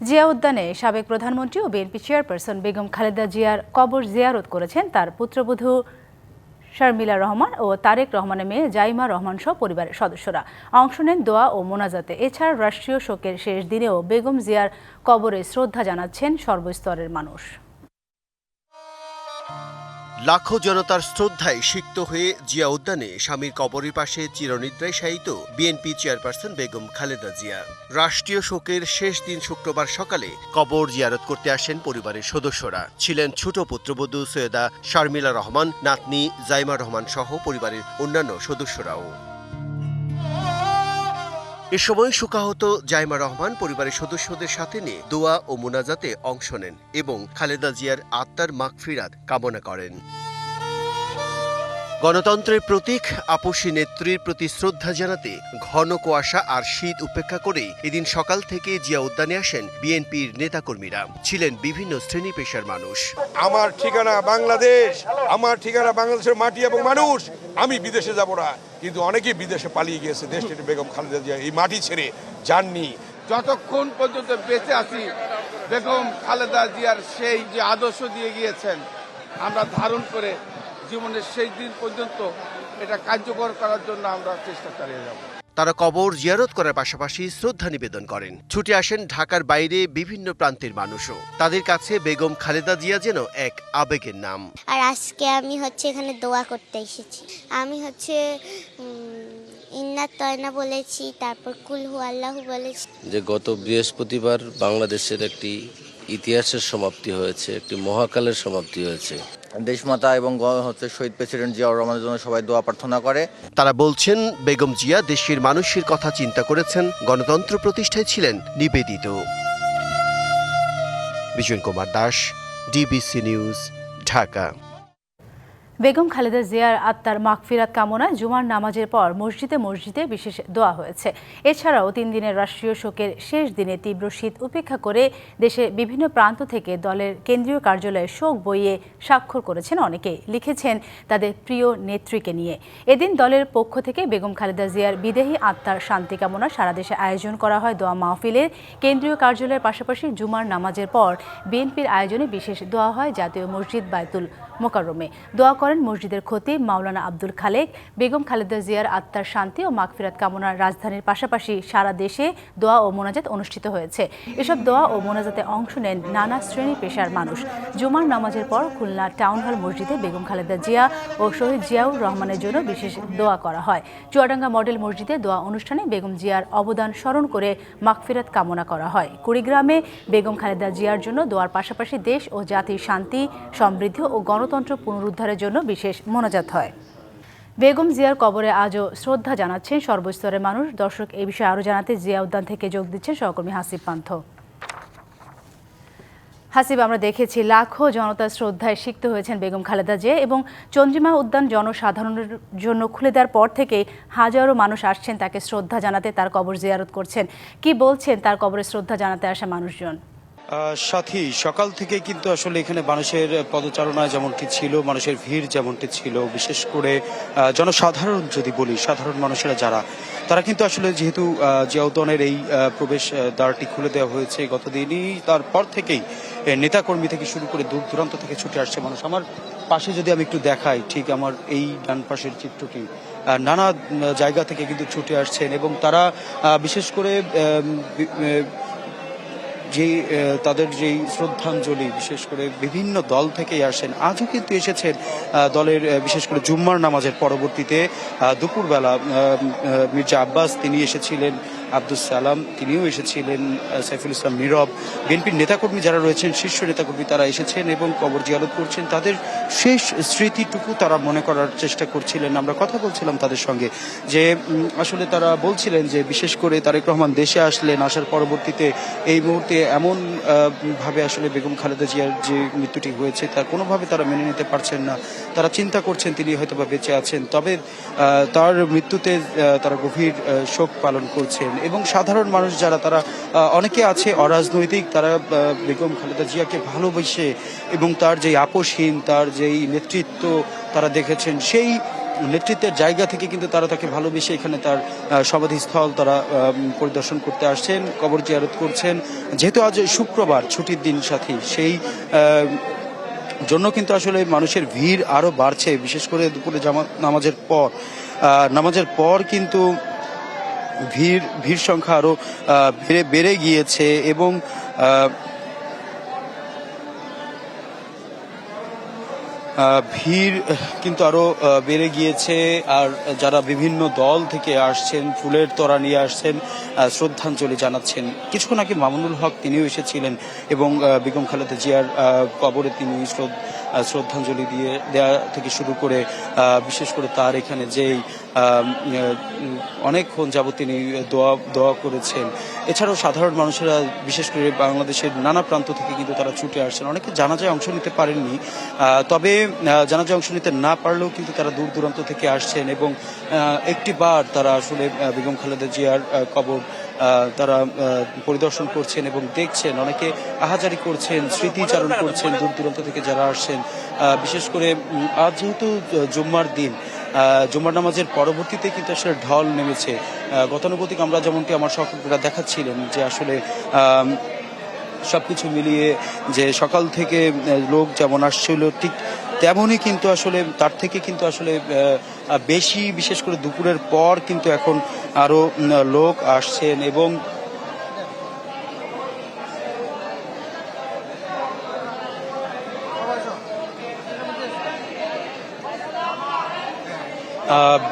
জিয়া উদ্যানে সাবেক প্রধানমন্ত্রী ও বিএনপি চেয়ারপারসন বেগম খালেদা জিয়ার কবর জিয়ারত করেছেন তার পুত্রবধূ শারমিলা রহমান ও তারেক রহমানের মেয়ে জাইমা রহমান সহ পরিবারের সদস্যরা অংশ নেন দোয়া ও মোনাজাতে। এছাড়া রাষ্ট্রীয় শোকের শেষ দিনেও বেগম জিয়ার কবরে শ্রদ্ধা জানাচ্ছেন সর্বস্তরের মানুষ। লাখো জনতার শ্রদ্ধায় সিক্ত হয়ে জিয়া উদ্যানে স্বামীর কবরের পাশে চিরনিদ্রায় শায়িত বিএনপি চেয়ারপারসন বেগম খালেদা জিয়া। রাষ্ট্রীয় শোকের শেষ দিন শুক্রবার সকালে কবর জিয়ারত করতে আসেন পরিবারের সদস্যরা। ছিলেন ছোট পুত্রবধূ সৈয়দা শারমিলা রহমান, নাতনি জাইমা রহমান সহ পরিবারের অন্যান্য সদস্যরাও। এ সময় শোকাহত জাইমা রহমান পরিবারের সদস্যদের সাথে নিয়ে দোয়া ও মোনাজাতে অংশ নেন এবং খালেদা জিয়ার আত্মার মাগফিরাত কামনা করেন। গণতন্ত্রের প্রতীক আপসী নেত্রীর প্রতি শ্রদ্ধা জানাতে ঘন কুয়াশা আর শীত উপেক্ষা করেই এদিন সকাল থেকে জিয়া উদ্যানে আসেন বিএনপির নেতাকর্মীরা। ছিলেন বিভিন্ন শ্রেণী পেশার মানুষ। আমার ঠিকানা বাংলাদেশ, আমার ঠিকানা বাংলাদেশের মাটি এবং মানুষ। আমি বিদেশে যাব না, কিন্তু অনেকেই বিদেশে পালিয়ে গিয়েছে। দেশটির বেগম খালেদা জিয়া এই মাটি ছেড়ে যাননি। যতক্ষণ পর্যন্ত বেঁচে আছি বেগম খালেদা জিয়ার সেই যে আদর্শ দিয়ে গিয়েছেন আমরা ধারণ করে জীবনের শেষ দিন পর্যন্ত এটা কার্যকর করার জন্য আমরা চেষ্টা চালিয়ে যাব। তারা কবর জিয়ারত করার পাশাপাশি শ্রদ্ধা নিবেদন করেন। ছুটে আসেন ঢাকার বাইরে বিভিন্ন প্রান্তের মানুষও। তাদের কাছে বেগম খালেদা জিয়া যেন এক আবেগের নাম। আর আজকে আমি এখানে দোয়া করতে এসেছি। আমি ইন্নাত তয়না বলেছি, তারপর কুল হু আল্লাহু বলেছি। যে গত বৃহস্পতিবার বাংলাদেশের একটি ইতিহাসের সমাপ্তি হয়েছে, একটি মহাকালের সমাপ্তি হয়েছে। দেশমাতা এবং শহীদ প্রেসিডেন্ট জিয়াউর রহমানের জন্য সবাই দোয়া প্রার্থনা করে। তারা বলছেন বেগম জিয়া দেশের মানুষের কথা চিন্তা করেছেন, গণতন্ত্র প্রতিষ্ঠায় ছিলেন নিবেদিত। বিজয় কুমার দাস, ডিবিসি নিউজ, ঢাকা। বেগম খালেদা জিয়ার আত্মার মাগফিরাত কামনায় জুমার নামাজের পর মসজিদে মসজিদে বিশেষ দোয়া হয়েছে। এছাড়াও 3 দিনের রাষ্ট্রীয় শোকের শেষ দিনে তীব্র শীত উপেক্ষা করে দেশের বিভিন্ন প্রান্ত থেকে দলের কেন্দ্রীয় কার্যালয়ে শোক বইয়ে স্বাক্ষর করেছেন অনেকেই। লিখেছেন তাদের প্রিয় নেত্রীকে নিয়ে। এদিন দলের পক্ষ থেকে বেগম খালেদা জিয়ার বিদেহী আত্মার শান্তি কামনা সারা দেশে আয়োজন করা হয় দোয়া মাহফিলের। কেন্দ্রীয় কার্যালয়ের পাশাপাশি জুমার নামাজের পর বিএনপির আয়োজনে বিশেষ দোয়া হয় জাতীয় মসজিদ বায়তুল মোকাররমে। দোয়া করেন মসজিদের খতিব মাওলানা আব্দুল খালেক। বেগম খালেদা জিয়ার আত্মার শান্তি ও মাগফিরাত কামনার রাজধানীর পাশাপাশি সারা দেশে দোয়া ও মোনাজাত অনুষ্ঠিত হয়েছে। এসব দোয়া ও মোনাজাতে অংশ নেন নানা শ্রেণী পেশার মানুষ। জুমার নামাজের পর খুলনা টাউন হল মসজিদে বেগম খালেদা জিয়া ও শহীদ জিয়াউর রহমানের জন্য বিশেষ দোয়া করা হয়। চুয়াডাঙ্গা মডেল মসজিদে দোয়া অনুষ্ঠানে বেগম জিয়ার অবদান স্মরণ করে মাগফিরাত কামনা করা হয়। কুড়িগ্রামে বেগম খালেদা জিয়ার জন্য দোয়ার পাশাপাশি দেশ ও জাতির শান্তি, সমৃদ্ধি ও গণতন্ত্র পুনরুদ্ধারের জন্য বিশেষ মোনাজাত হয়। বেগম জিয়ার কবরে আজও শ্রদ্ধা জানাচ্ছেন সর্বস্তরের মানুষ। দর্শক, এই বিষয়ে আরও জানাতে জিয়া উদ্যান থেকে যোগ দিচ্ছেন সহকর্মী হাসিব পান্থ। হাসিব, আমরা দেখেছি লাখো জনতার শ্রদ্ধায় সিক্ত হয়েছেন বেগম খালেদা জিয়া এবং চন্দ্রিমা উদ্যান জনসাধারণের জন্য খুলে দেওয়ার পর থেকে হাজারো মানুষ আসছেন তাকে শ্রদ্ধা জানাতে, তার কবর জিয়ারত করছেন। কি বলছেন তার কবরে শ্রদ্ধা জানাতে আসা মানুষজন? সাথী, সকাল থেকে কিন্তু আসলে এখানে মানুষের পদচারণা যেমনটি ছিল, মানুষের ভিড় যেমনটি ছিল, বিশেষ করে জনসাধারণ যদি বলি, সাধারণ মানুষেরা যারা, তারা কিন্তু আসলে যেহেতু জিয়া উদ্যানের এই প্রবেশ দ্বারটি খুলে দেওয়া হয়েছে গতদিনই, তারপর থেকেই নেতাকর্মী থেকে শুরু করে দূর দূরান্ত থেকে ছুটে আসছে মানুষ। আমার পাশে যদি আমি একটু দেখাই, ঠিক আমার এই ডান পাশের চিত্রটি, নানা জায়গা থেকে কিন্তু ছুটে আসছেন এবং তারা বিশেষ করে যে তাদের যেই শ্রদ্ধাঞ্জলি বিশেষ করে বিভিন্ন দল থেকেই আসেন। আজও কিন্তু এসেছেন দলের বিশেষ করে জুম্মার নামাজের পরবর্তীতে দুপুরবেলা মির্জা আব্বাস তিনি এসেছিলেন, আব্দুল সালাম তিনিও এসেছিলেন, সাইফুল ইসলাম নীরব, বিএনপির নেতাকর্মী যারা রয়েছেন, শীর্ষ নেতাকর্মী তারা এসেছেন এবং কবর জিয়ারত করছেন। তাদের শেষ স্মৃতিটুকু তারা মনে করার চেষ্টা করছিলেন। আমরা কথা বলছিলাম তাদের সঙ্গে, যে আসলে তারা বলছিলেন যে বিশেষ করে তারেক রহমান দেশে আসলেন, আসার পরবর্তীতে এই মুহূর্তে এমন ভাবে আসলে বেগম খালেদা জিয়ার যে মৃত্যুটি হয়েছে তার কোনোভাবে তারা মেনে নিতে পারছেন না। তারা চিন্তা করছেন তিনি হয়তোবা বেঁচে আছেন, তবে তার মৃত্যুতে তারা গভীর শোক পালন করছেন। এবং সাধারণ মানুষ যারা, তারা অনেকে আছে অরাজনৈতিক, তারা বেগম খালেদা জিয়াকে ভালোবেসে এবং তার যেই আপসহীন, তার যেই নেতৃত্ব তারা দেখেছেন, সেই নেতৃত্বের জায়গা থেকে কিন্তু তারা তাকে ভালোবেসে এখানে তার সমাধিস্থল তারা পরিদর্শন করতে আসছেন, কবর জিয়ারত করছেন। যেহেতু আজ শুক্রবার ছুটির দিন সাথী, সেই জন্য কিন্তু আসলে মানুষের ভিড় আরও বাড়ছে, বিশেষ করে দুপুরে নামাজের পর কিন্তু ভিড় সংখ্যা আরও বেড়ে গিয়েছে এবং ভিড় কিন্তু আরও বেড়ে গিয়েছে। আর যারা বিভিন্ন দল থেকে আসছেন, ফুলের তোড়া নিয়ে আসছেন, শ্রদ্ধাঞ্জলি জানাচ্ছেন। কিছুক্ষণ আগে মামুনুল হক তিনিও এসেছিলেন এবং বেগম খালেদা জিয়ার কবরে তিনি শ্রদ্ধাঞ্জলি দেওয়া থেকে শুরু করে বিশেষ করে তার এখানে যেই অনেকক্ষণ যাবত তিনি দোয়া করেছেন। এছাড়াও সাধারণ মানুষেরা বিশেষ করে বাংলাদেশের নানা প্রান্ত থেকে কিন্তু তারা ছুটে আসছেন। অনেকে জানাজায় অংশ নিতে পারেননি, তবে জানাজায় অংশ নিতে না পারলেও কিন্তু তারা দূর দূরান্ত থেকে আসছেন এবং একটিবার তারা আসলে বেগম খালেদা জিয়ার কবর তারা পরিদর্শন করছেন এবং দেখছেন। অনেকে আহাজারি করছেন, স্মৃতিচারণ করছেন দূর দূরান্ত থেকে যারা আসছেন। বিশেষ করে আজ যেহেতু জুম্মার দিন, জুম্মার নামাজের পরবর্তীতে কিন্তু আসলে ঢল নেমেছে। গতানুগতিক আমরা যেমনটি আমার সহকর্মীরা দেখাচ্ছিলেন যে আসলে সবকিছু মিলিয়ে যে সকাল থেকে লোক যেমন আসছিল ঠিক তেমনই কিন্তু আসলে তার থেকে কিন্তু আসলে বেশি, বিশেষ করে দুপুরের পর কিন্তু এখন আরো লোক আসছেন এবং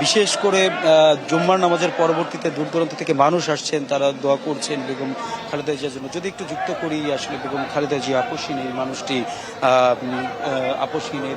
বিশেষ করে জুম্মার নামাজের পরবর্তীতে দূর দূরান্ত থেকে মানুষ আসছেন, তারা দোয়া করছেন বেগম খালেদা জিয়ার জন্য। যদি একটু যুক্ত করি, আসলে বেগম খালেদা জিয়া আপসহীন এই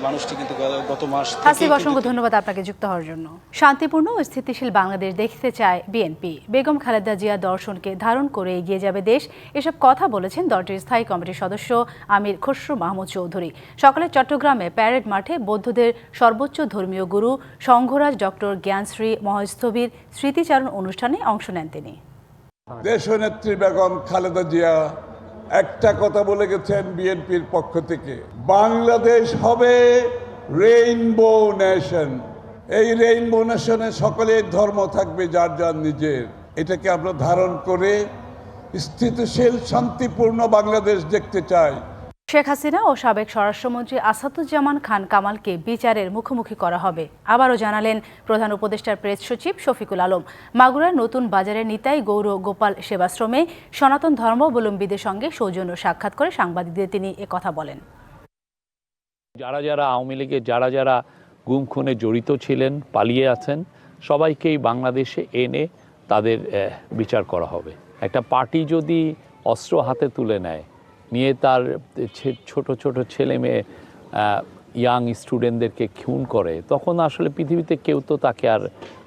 মানুষটি কিন্তু গত মাস হাসিব, অসংখ্য ধন্যবাদ আপনাকে যুক্ত হওয়ার জন্য। শান্তিপূর্ণ ও স্থিতিশীল বাংলাদেশ দেখতে চায় বিএনপি। বেগম খালেদা জিয়া দর্শনকে ধারণ করে এগিয়ে যাবে দেশ, এসব কথা বলেছেন দলটির স্থায়ী কমিটির সদস্য আমির খসরু মাহমুদ চৌধুরী। সকালে চট্টগ্রামে প্যারেড মাঠে বৌদ্ধদের সর্বোচ্চ ধর্মীয় গুরু সংঘরাজ ডক্টর জ্ঞানশ্রী মহেশস্থবির স্মৃতিচারণ অনুষ্ঠানে অংশ নেন তিনি। দেশনেত্রী বেগম খালেদা জিয়া একটা কথা বলে গেছেন বিএনপির পক্ষ থেকে, বাংলাদেশ হবে রেইনবো নেশন। এই রেইনবো নেশনে সকলের ধর্ম থাকবে যার যার নিজের। এটাকে আমরা ধারণ করে স্থিতিশীল শান্তিপূর্ণ বাংলাদেশ দেখতে চাই। শেখ হাসিনা ও সাবেক স্বরাষ্ট্রমন্ত্রী আসাদুজ্জামান খান কামালকে বিচারের মুখোমুখি করা হবে, আবারও জানালেন প্রধান উপদেষ্টার প্রেস সচিব শফিকুল আলম। মাগুরার নতুন বাজারের নিতাই গৌর গোপাল সেবাশ্রমে সনাতন ধর্মাবলম্বীদের সঙ্গে সৌজন্য সাক্ষাৎ করে সাংবাদিকদের তিনি একথা বলেন। যারা আওয়ামী লীগের যারা গুম খুনে জড়িত ছিলেন, পালিয়ে আছেন, সবাইকেই বাংলাদেশে এনে তাদের বিচার করা হবে। একটা পার্টি যদি অস্ত্র হাতে তুলে নেয়, নিয়ে তার ছোট ছেলে মেয়ে ইয়াং স্টুডেন্টদেরকে খুন করে, তখন আসলে পৃথিবীতে কেউ তো তাকে আর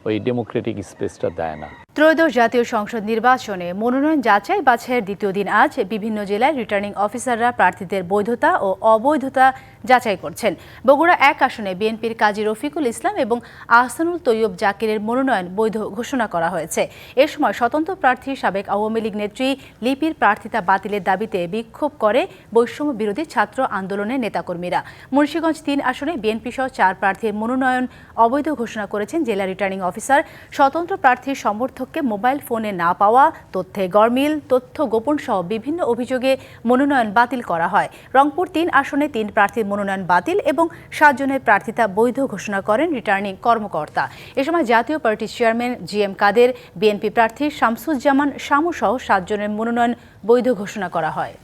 ওই ডেমোক্রেটিক স্পেসটা দেয় না। ত্রয়োদশ জাতীয় সংসদ নির্বাচনে মনোনয়ন যাচাই বাছাইয়ের দ্বিতীয় দিন আজ বিভিন্ন জেলায় রিটার্নিং অফিসাররা প্রার্থীদের বৈধতা ও অবৈধতা যাচাই করছেন। বগুড়া 1 আসনে বিএনপির কাজী রফিকুল ইসলাম এবং আহসানুল তৈয়ব জাকিরের মনোনয়ন বৈধ ঘোষণা করা হয়েছে। এ সময় স্বতন্ত্র প্রার্থী সাবেক আওয়ামী লীগ নেত্রী লিপির প্রার্থিতা বাতিলের দাবিতে বিক্ষোভ করে বৈষম্য বিরোধী ছাত্র আন্দোলনের নেতাকর্মীরা। মুন্সিগঞ্জ 3 আসনে বিএনপি সহ 4 প্রার্থীর মনোনয়ন অবৈধ ঘোষণা করেছেন জেলা রিটার্নিং অফিসার। স্বতন্ত্র প্রার্থীর সমর্থককে মোবাইল ফোনে না পাওয়া, তথ্যে গরমিল, তথ্য গোপন সহ বিভিন্ন অভিযোগে মনোনয়ন বাতিল করা হয়। রংপুর 3 আসনে 3 প্রার্থীর মনোনয়ন বাতিল এবং 7 জনের প্রার্থিতা বৈধ ঘোষণা করেন রিটার্নিং কর্মকর্তা। এ সময় জাতীয় পার্টির চেয়ারম্যান জিএম কাদের, বিএনপি প্রার্থী শামসুজ্জামান শামু সহ 7 জনের মনোনয়ন বৈধ ঘোষণা করা হয়।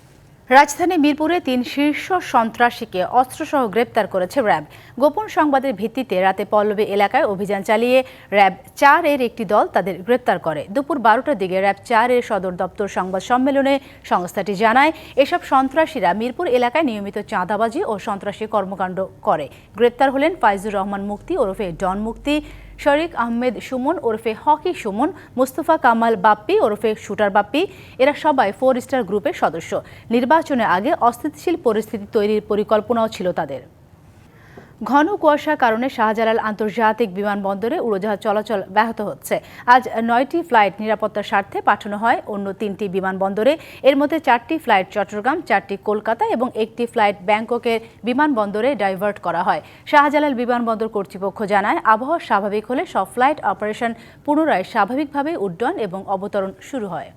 রাজধানী মিরপুরে 3 শীর্ষ সন্ত্রাসীকে অস্ত্রসহ গ্রেপ্তার করেছে র্যাব। গোপন সংবাদের ভিত্তিতে রাতে পল্লবী এলাকায় অভিযান চালিয়ে র্যাব 4 এর একটি দল তাদের গ্রেপ্তার করে। দুপুর 12টার দিকে র্যাব 4 এর সদর দপ্তর সংবাদ সম্মেলনে সংস্থাটি জানায়, এসব সন্ত্রাসীরা মিরপুর এলাকায় নিয়মিত চাঁদাবাজি ও সন্ত্রাসী কর্মকাণ্ড করে। গ্রেপ্তার হলেন ফাইজুর রহমান মুক্তি ওরফে ডন মুক্তি, শরীক আহমেদ সুমন ওরফে হকি সুমন, মুস্তফা কামাল বাপ্পি ওরফে শুটার বাপ্পি। এরা সবাই 4 স্টার গ্রুপের সদস্য। নির্বাচনের আগে অস্থিতিশীল পরিস্থিতি তৈরির পরিকল্পনাও ছিল তাদের। ঘন কুয়াশার কারণে শাহজালাল আন্তর্জাতিক বিমানবন্দরে উড়োজাহাজ চলাচল ব্যাহত হচ্ছে। আজ 9টি ফ্লাইট নিরাপত্তার স্বার্থে পাঠানো হয় অন্য 3টি বিমানবন্দরে। এর মধ্যে 4টি ফ্লাইট চট্টগ্রাম, 4টি কলকাতা এবং 1টি ফ্লাইট ব্যাংককের বিমানবন্দরে ডাইভার্ট করা হয়। শাহজালাল বিমানবন্দর কর্তৃপক্ষ জানায়, আবহাওয়া স্বাভাবিক হলে সব ফ্লাইট অপারেশন পুনরায় স্বাভাবিকভাবে উড্ডয়ন এবং অবতরণ শুরু হয়।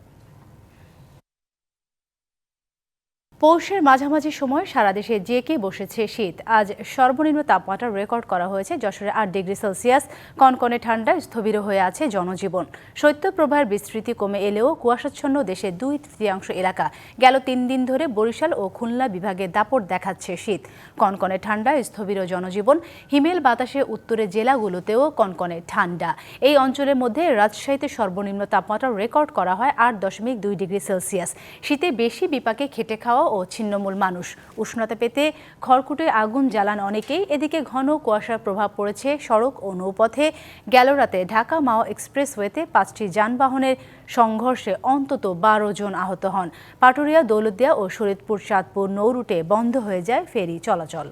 পৌষের মাঝামাঝি সময় সারা দেশে জেঁকে বসেছে শীত। আজ সর্বনিম্ন তাপমাত্রা রেকর্ড করা হয়েছে যশোরে 8 ডিগ্রি সেলসিয়াস। কনকনে ঠান্ডায় স্থবির হয়ে আছে জনজীবন। শৈত্যপ্রবাহের বিস্তৃতি কমে এলেও কুয়াশাচ্ছন্ন দেশের 2/3 এলাকা গেল 3 দিন ধরে বরিশাল ও খুলনা বিভাগে দাপট দেখাচ্ছে শীত। কনকনে ঠান্ডায় স্থবির জনজীবন। হিমেল বাতাসে উত্তরের জেলাগুলোতেও কনকনে ঠান্ডা। এই অঞ্চলের মধ্যে রাজশাহীতে সর্বনিম্ন তাপমাত্রা রেকর্ড করা হয় 8.2 ডিগ্রি সেলসিয়াস। শীতে বেশি বিপাকে খেটে খাওয়া ও ছিন্নমূল মানুষ। উষ্ণতা পেতে খড়কুটে আগুন জ্বালান অনেকেই। এদিকে ঘন কুয়াশার প্রভাব পড়েছে সড়ক ও নৌপথে। গেল রাতে ঢাকা মাও এক্সপ্রেসওয়েতে 5টি যানবাহনের সংঘর্ষে অন্তত 12 জন আহত হন। পাটুরিয়া, দৌলতদিয়া ও শরীয়তপুর চাঁদপুর নৌ রুটে বন্ধ হয়ে যায় ফেরি চলাচল।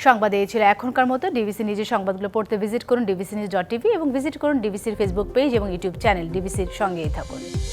সংবাদ এই ছিল এখনকার মতো। ডিবিসি নিজের সংবাদগুলো পড়তে ভিজিট করুন dbcnews.tv এবং ভিজিট করুন ডিবিসির ফেসবুক পেজ এবং ইউটিউব চ্যানেল। ডিবিসির সঙ্গেই থাকুন।